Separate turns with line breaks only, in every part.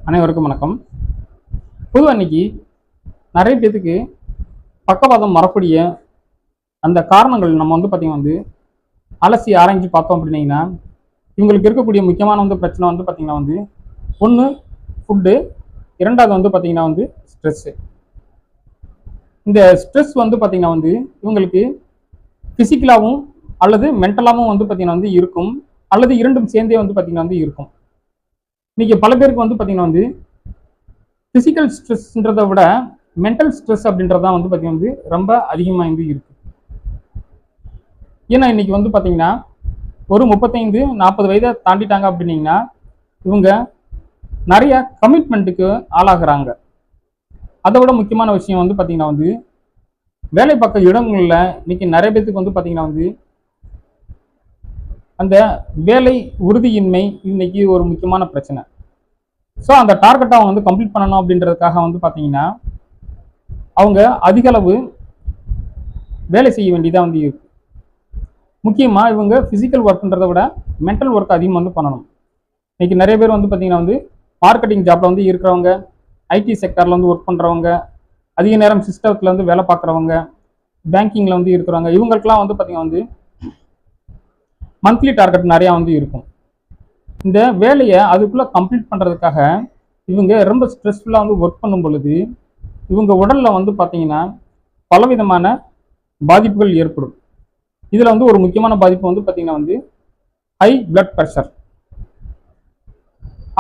அனைவருக்கும் வணக்கம். பொதுவாக இன்னைக்கு நிறைய பேத்துக்கு பக்கவாதம் வரக்கூடிய அந்த காரணங்கள் நம்ம பார்த்தீங்கன்னா அலசி ஆராய்ச்சி பார்த்தோம் அப்படின்னீங்கன்னா, இவங்களுக்கு இருக்கக்கூடிய முக்கியமான பிரச்சனை பார்த்தீங்கன்னா ஒன்று ஃபுட்டு, இரண்டாவது பார்த்தீங்கன்னா ஸ்ட்ரெஸ்ஸு. இந்த ஸ்ட்ரெஸ் பார்த்தீங்கன்னா இவங்களுக்கு ஃபிசிக்கலாகவும் அல்லது மென்டலாகவும் பார்த்தீங்கன்னா இருக்கும், அல்லது இரண்டும் சேர்ந்தே பார்த்தீங்கன்னா இருக்கும். இன்னைக்கு பல பேருக்கு பார்த்தீங்கன்னா பிசிக்கல் ஸ்ட்ரெஸ்ன்றதை விட மென்டல் ஸ்ட்ரெஸ் அப்படின்றதான் பார்த்தீங்கன்னா ரொம்ப அதிகமாக இருக்கு. ஏன்னா இன்னைக்கு பார்த்தீங்கன்னா ஒரு 35-40 வயதை தாண்டிட்டாங்க அப்படின்னீங்கன்னா இவங்க நிறைய கமிட்மெண்ட்டுக்கு ஆளாகிறாங்க. அதை விட முக்கியமான விஷயம் பார்த்தீங்கன்னா வேலை பார்க்க இடங்களில் இன்னைக்கு நிறைய பேத்துக்கு பார்த்தீங்கன்னா அந்த வேலை உறுதியின்மை இன்னைக்கு ஒரு முக்கியமான பிரச்சனை. ஸோ அந்த டார்கெட்டை அவங்க கம்ப்ளீட் பண்ணணும் அப்படின்றதுக்காக பார்த்தீங்கன்னா அவங்க அதிக அளவு வேலை செய்ய வேண்டியதாக இருக்கு. முக்கியமாக இவங்க ஃபிசிக்கல் ஒர்க்குன்றதை விட மென்டல் ஒர்க் அதிகமாக பண்ணணும். இன்னைக்கு நிறைய பேர் பார்த்தீங்கன்னா மார்க்கெட்டிங் ஜாப்ல இருக்கிறவங்க, ஐடி செக்டரில் ஒர்க் பண்ணுறவங்க, அதிக நேரம் சிஸ்டத்தில் வேலை பார்க்குறவங்க, பேங்கிங்கில் இருக்கிறவங்க, இவங்களுக்கெல்லாம் பார்த்தீங்கன்னா மந்த்லி டார்கெட் நிறையா இருக்கும். இந்த வேலையை அதுக்குள்ளே கம்ப்ளீட் பண்ணுறதுக்காக இவங்க ரொம்ப ஸ்ட்ரெஸ்ஃபுல்லாக ஒர்க் பண்ணும் பொழுது இவங்க உடலில் பார்த்தீங்கன்னா பலவிதமான பாதிப்புகள் ஏற்படும். இதில் ஒரு முக்கியமான பாதிப்பு பார்த்தீங்கன்னா ஹை பிளட் ப்ரெஷர்.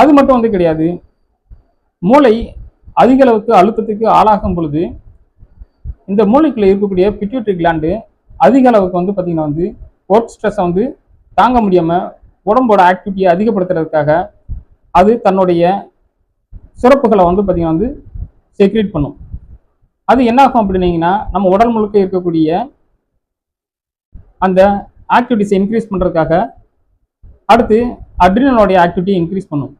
அது மட்டும் கிடையாது, மூளை அதிக அளவுக்கு அழுத்தத்துக்கு ஆளாகும் பொழுது இந்த மூளைக்குள்ள இருக்கக்கூடிய பிட்யூட்டரி கிளாண்டு அதிக அளவுக்கு பார்த்தீங்கன்னா ஒர்க் ஸ்ட்ரெஸ்ஸை தாங்க முடியாமல் உடம்போட ஆக்டிவிட்டியை அதிகப்படுத்துறதுக்காக அது தன்னுடைய சுரப்புகளை பார்த்தீங்கன்னா செக்ரேட் பண்ணும். அது என்ன ஆகும் அப்படின்னீங்கன்னா நம்ம உடல் முழுக்க இருக்கக்கூடிய அந்த ஆக்டிவிட்டிஸை இன்க்ரீஸ் பண்ணுறதுக்காக அடுத்து அட்ரினலோடைய ஆக்டிவிட்டியை இன்க்ரீஸ் பண்ணும்.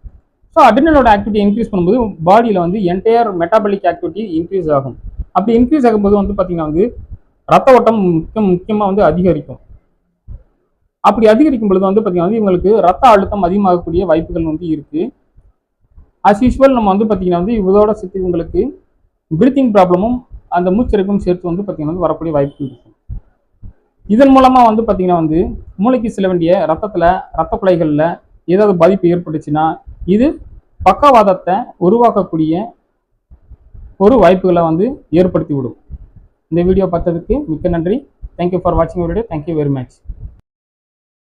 ஸோ அட்ரினலோட ஆக்டிவிட்டி இன்க்ரீஸ் பண்ணும்போது பாடியில் என்டையர் மெட்டாபாலிக் ஆக்டிவிட்டி இன்க்ரீஸ் ஆகும். அப்படி இன்க்ரீஸ் ஆகும்போது பார்த்தீங்கன்னா ரத்த ஓட்டம் முக்கியமாக அதிகரிக்கும். அப்படி அதிகரிக்கும் பொழுது பார்த்தீங்கன்னா இவங்களுக்கு ரத்த அழுத்தம் அதிகமாகக்கூடிய வாய்ப்புகள் இருக்கு. அஸ் யூஸ்வல் நம்ம பார்த்தீங்கன்னா இதோட சேர்த்து இவங்களுக்கு பிரீத்திங் ப்ராப்ளமும் அந்த மூச்சரிப்பும் சேர்த்து பார்த்தீங்கன்னா வரக்கூடிய வாய்ப்பு இருக்கும். இதன் மூலமாக பார்த்தீங்கன்னா மூளைக்கு செல்ல வேண்டிய ரத்த குழாய்களில் ஏதாவது பாதிப்பு ஏற்பட்டுச்சுன்னா இது பக்கவாதத்தை உருவாக்கக்கூடிய ஒரு வாய்ப்புகளை ஏற்படுத்தி விடும். இந்த வீடியோ பார்த்ததுக்கு மிக்க நன்றி. தேங்க்யூ ஃபார் வாட்சிங் வீடியோ. Thank you very much.